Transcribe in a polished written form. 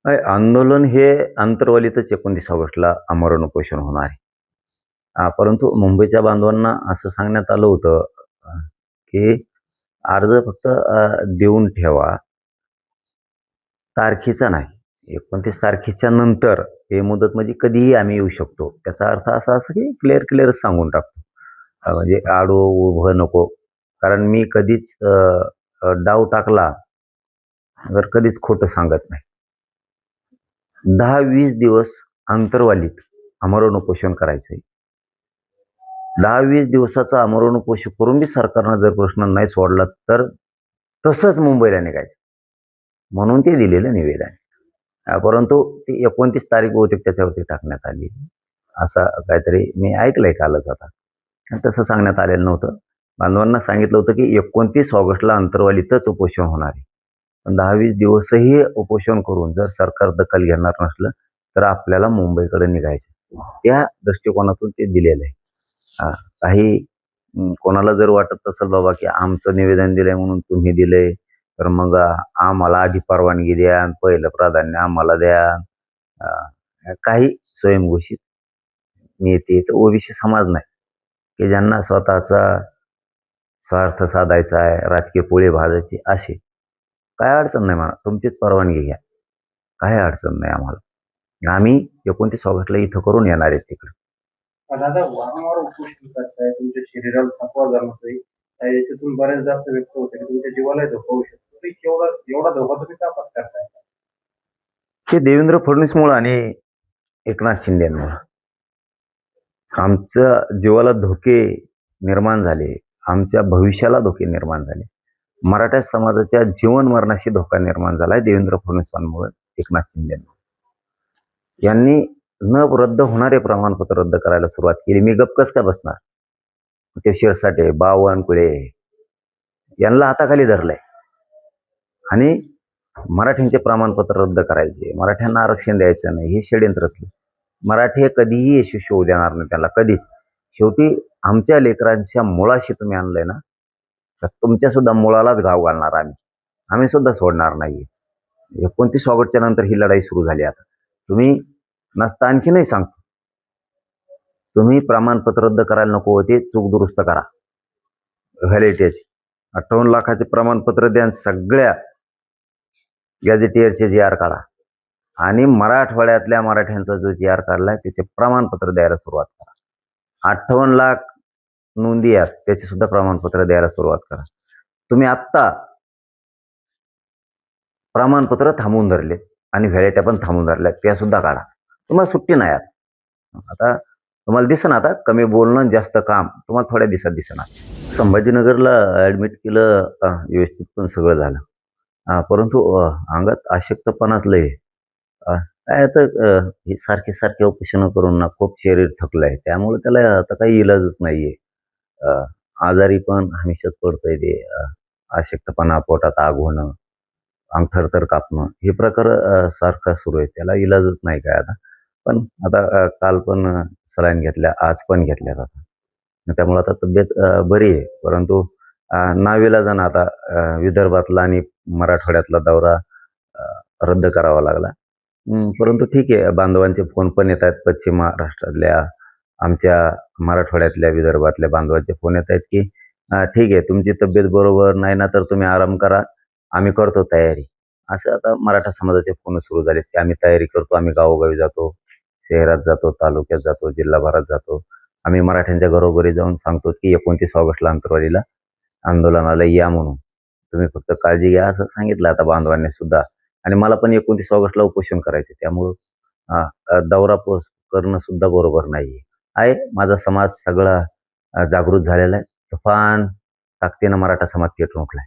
आंदोलन हे आंतरवालीतच 29 ऑगस्टला आमरण उपोषण होणार आहे. परंतु मुंबईच्या बांधवांना असं सांगण्यात आलं होतं की अर्ज फक्त देऊन ठेवा. तारखेचा नाही. 29 तारखेच्या नंतर हे मुदत म्हणजे कधीही आम्ही येऊ शकतो. त्याचा अर्थ असा की क्लिअर सांगून टाकतो. म्हणजे आडवं-उभं नको. कारण मी कधीच डाव टाकला तर कधीच खोटं सांगत नाही. 10-20 दिवस आंतरवालीत आमरण उपोषण करायचंय. 10-20 दिवसाचं आमरण उपोषण करून बी सरकारनं जर प्रश्न नाही सोडला तर तसंच मुंबईला निघायचं. म्हणून ते दिलेलं निवेदन आहे. परंतु ती 29 तारीख बहुतेक त्याच्यावरती टाकण्यात आली. असं काहीतरी मी ऐकलंय कालच आता. तसं सांगण्यात आलेलं नव्हतं. बांधवांना सांगितलं होतं की 29 ऑगस्टला आंतरवालीतच उपोषण होणार आहे. पण 10-20 दिवसही उपोषण करून जर सरकार दखल घेणार नसलं तर आपल्याला मुंबईकडे निघायचं. त्या दृष्टिकोनातून ते दिलेलं आहे. काही कोणाला जर वाटत असेल बाबा की आमचं निवेदन दिलंय म्हणून तुम्ही दिलंय तर मग आम्हाला आधी परवानगी द्या, पहिलं प्राधान्य आम्हाला द्या. काही स्वयंघोषित नेते तर ओबीसी समाज नाही की ज्यांना स्वतःचा स्वार्थ साधायचा आहे, राजकीय पोळी भाजायची असे. काय अडचण नाही मला, तुमचीच परवानगी घ्या. काही अडचण नाही आम्हाला. आम्ही 29 ऑगस्टला इथं करून येणार आहेत तिकडे. दादा वारंवार उपोषण करताय, तुमच्या शरीराला थकवा जाणवतोय, याच्यातून बरेचदा असं व्यक्त होतं की तुमच्या जीवालाही धोका होऊ शकतो. एवढा धोका तुम्ही का पत्करताय? हे देवेंद्र फडणवीसमुळे आणि एकनाथ शिंदेमुळे आमच्या जीवाला धोके निर्माण झाले, आमच्या भविष्याला धोके निर्माण झाले. मराठा समाजाच्या जीवन मरणाशी धोका निर्माण झालाय देवेंद्र फडणवीसांमुळे, एकनाथ शिंदेमुळे. यांनी न रद्द होणारे प्रमाणपत्र रद्द करायला सुरुवात केली. मी गपकस काय बसणार? ते शिरसाटे, बावनकुळे यांना हाताखाली धरलंय आणि मराठ्यांचे प्रमाणपत्र रद्द करायचे, मराठ्यांना आरक्षण द्यायचं नाही, हे षडयंत्र असलं. मराठी कधीही यशस्वी होऊ देणार नाही त्याला, कधीच. शेवटी आमच्या लेकरांच्या मुळाशी तुम्ही आणलंय ना, तर तुमच्या सुद्धा मुळालाच घाव घालणार आम्ही सुद्धा सोडणार नाही. 29 ऑगस्टच्या नंतर ही लढाई सुरू झाली. आता तुम्ही नसता आणखीनही सांगतो, तुम्ही प्रमाणपत्र रद्द करायला नको होते, चूक दुरुस्त करा. व्हॅलिडिटीचे 58 लाखाचे प्रमाणपत्र द्या, सगळ्या गॅझेटियरचे जी आर काढा आणि मराठवाड्यातल्या मराठ्यांचा जो जी आर काढलाय त्याचे प्रमाणपत्र द्यायला सुरुवात करा. 58 लाख नोंदी आहेत, त्याचे सुद्धा प्रमाणपत्र द्यायला सुरुवात करा. तुम्ही आत्ता प्रमाणपत्र थांबवून धरले आणि व्हॅलिडिटी पण थांबवून धरल्या, त्या सुद्धा काढा. तुम्हाला सुट्टी नाही आता तुम्हाला दिसेना, आता कमी बोलणं जास्त काम तुम्हाला थोड्या दिवसात दिसेना. संभाजीनगरला ॲडमिट केलं, व्यवस्थित पण सगळं झालं. परंतु अंगात अशक्तपणाच लय. काय आता हे सारखे उपोषणं करून ना खूप शरीर थकलंय. त्यामुळे त्याला आता काही इलाजच नाहीये. आजारी पण हमेशाच पडतंय ते. अशक्तपणा, पोटात आग होणं, अंग थरथर कापणं, हे प्रकार सारखा सुरू आहे. त्याला इलाजच नाही काय आता. पण आता काल पण सलाईन घेतल्या, आज पण घेतल्यात आता. त्यामुळे आता तब्येत बरी आहे. परंतु नाविलाजानं आता विदर्भातला आणि मराठवाड्यातला दौरा रद्द करावा लागला. परंतु ठीक आहे, बांधवांचे फोन पण येत आहेत. पश्चिम महाराष्ट्रातल्या, आमच्या मराठवाड्यातल्या, विदर्भातल्या बांधवांचे फोन येत आहेत की ठीक आहे, तुमची तब्येत बरोबर नाही ना तर तुम्ही आराम करा, आम्ही करतो तयारी. असं आता मराठा समाजाचे फोन सुरू झाले की आम्ही तयारी करतो, आम्ही गावोगावी जातो, शहरात जातो, तालुक्यात जातो, जिल्हाभरात जातो. आम्ही मराठ्यांच्या घरोघरी जाऊन सांगतो की 29 ऑगस्टला आंतरवालीला आंदोलनाला या म्हणून, तुम्ही फक्त काळजी घ्या, असं सांगितलं आता बांधवांनी सुद्धा. आणि मला पण 29 ऑगस्टला उपोषण करायचे, त्यामुळं दौरा करणं सुद्धा बरोबर नाही आहे. माझा समाज सगळा जागृत झालेला आहे. तुफान ताकदीनं मराठा समाज पेटून उठलाय.